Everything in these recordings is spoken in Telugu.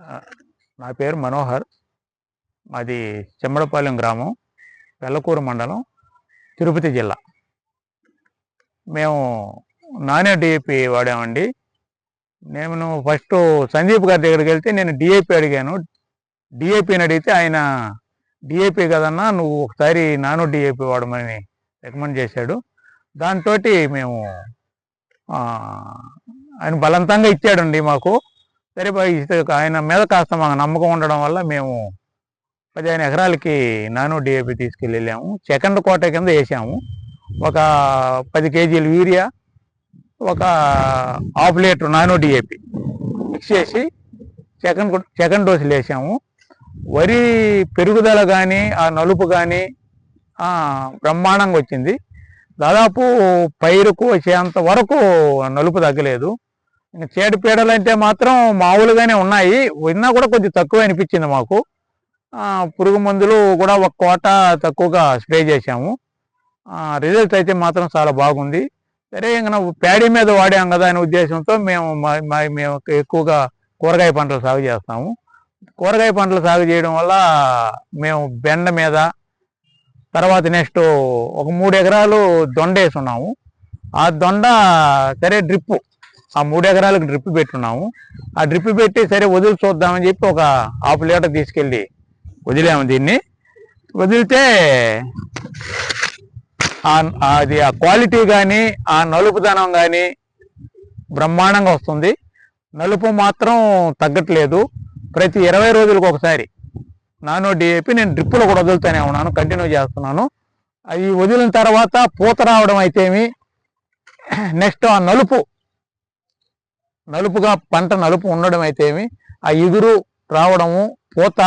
ఆ, నా పేరు మనోహర్. మాది చెమ్మడపాలెం గ్రామం, వెల్లకూరు మండలం, తిరుపతి జిల్లా. మేము నానే డిఏపి వాడామండి. నేను ఫస్ట్ సందీప్ గారి దగ్గరికి వెళ్తే నేను డిఏపి అడిగాను. డిఏపిని అడిగితే ఆయన డిఏపి కదన్నా, నువ్వు ఒకసారి నానో డిఏపి వాడమని రికమెండ్ చేశాడు. దాంతో మేము ఆయన బలవంతంగా ఇచ్చాడండి మాకు. సరే ఆయన మీద కాస్త మాకు నమ్మకం ఉండడం వల్ల మేము 15 ఎకరాలకి నానో డిఏపి తీసుకెళ్ళి వెళ్ళాము. సెకండ్ కోట కింద వేసాము. ఒక 10 కేజీలు యూరియా, ఒక half litre nano DAP mix చేసి సెకండ్ డోసులు వేసాము. వరి పెరుగుదల కానీ ఆ నలుపు కానీ బ్రహ్మాండంగా వచ్చింది. దాదాపు పైరుకు వచ్చేంత వరకు నలుపు తగ్గలేదు. ఇంకా చీడపీడలు అంటే మాత్రం మామూలుగానే ఉన్నాయి, విన్నా కూడా కొంచెం తక్కువ అనిపించింది మాకు. పురుగు మందులు కూడా ఒక కోట తక్కువగా స్ప్రే చేశాము. రిజల్ట్ అయితే మాత్రం చాలా బాగుంది. సరే ఇంకా ప్యాడీ మీద వాడాం కదా అనే ఉద్దేశంతో మేము ఎక్కువగా కూరగాయ పంటలు సాగు చేస్తాము. కూరగాయ పంటలు సాగు చేయడం వల్ల మేము బెండ మీద, తర్వాత నెక్స్ట్ ఒక 3 ఎకరాలు దొండ వేసి ఉన్నాము. ఆ దొండ సరే డ్రిప్పు, ఆ 3 ఎకరాలకు డ్రిప్ పెట్టున్నాము. ఆ డ్రిప్ పెట్టి సరే వదిలి చూద్దామని చెప్పి ఒక హాఫ్ లీటర్ తీసుకెళ్ళి వదిలాము. దీన్ని వదిలితే అది ఆ క్వాలిటీ కానీ ఆ నలుపుదనం కానీ బ్రహ్మాండంగా వస్తుంది. నలుపు మాత్రం తగ్గట్లేదు. ప్రతి 20 రోజులకు ఒకసారి నానో డిఏపి నేను డ్రిప్పులో కూడా వదులుతూనే ఉన్నాను, కంటిన్యూ చేస్తున్నాను. అవి వదిలిన తర్వాత పూత రావడం అయితేమి, నెక్స్ట్ ఆ నలుపుగా పంట నలుపు ఉండడం అయితేమి, ఆ ఇగురు రావడము, పూత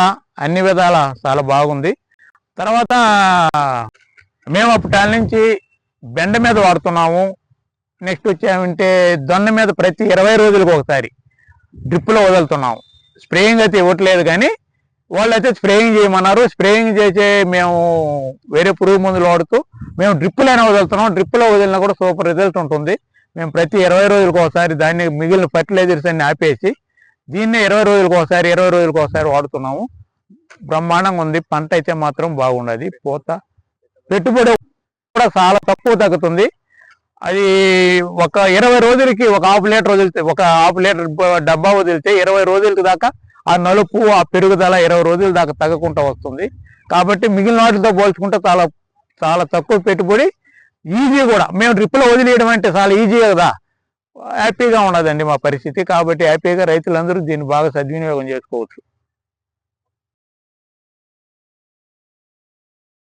అన్ని విధాల చాలా బాగుంది. తర్వాత మేము అప్పటి నుంచి బెండ మీద వాడుతున్నాము. నెక్స్ట్ వచ్చామంటే దొన్న మీద ప్రతి 20 రోజులకు ఒకసారి డ్రిప్పులో వదులుతున్నాము. స్ప్రేయింగ్ అయితే ఇవ్వట్లేదు, కానీ వాళ్ళు అయితే స్ప్రేయింగ్ చేయమన్నారు. స్ప్రేయింగ్ చేసే మేము వేరే పురుగు మందులు వాడుతూ మేము డ్రిప్పులైనా వదులుతున్నాం. డ్రిప్పులో వదిలినా కూడా సూపర్ రిజల్ట్ ఉంటుంది. మేము ప్రతి 20 రోజులకు ఒకసారి దాన్ని మిగిలిన ఫర్టిలైజర్స్ అన్ని ఆపేసి దీన్నే 20 రోజులకు ఒకసారి వాడుతున్నాము. బ్రహ్మాండంగా ఉంది. పంట అయితే మాత్రం బాగుండదు. పూత, పెట్టుబడి కూడా చాలా తక్కువ తగ్గుతుంది. అది ఒక 20 రోజులకి ఒక హాఫ్ లీటర్ వదిలితే, ఒక హాఫ్ లీటర్ డబ్బా వదిలితే 20 రోజులకి దాకా ఆ నలుపు, ఆ పెరుగుదల 20 రోజుల దాకా తగ్గకుండా వస్తుంది. కాబట్టి మిగిలిన వాటితో పోల్చుకుంటే చాలా చాలా తక్కువ పెట్టుబడి, ఈజీ కూడా. మేము డ్రిప్లో వదిలేయడం అంటే చాలా ఈజీ కదా, హ్యాపీగా ఉండదండి మా పరిస్థితి. కాబట్టి హ్యాపీగా రైతులందరూ దీన్ని బాగా సద్వినియోగం చేసుకోవచ్చు.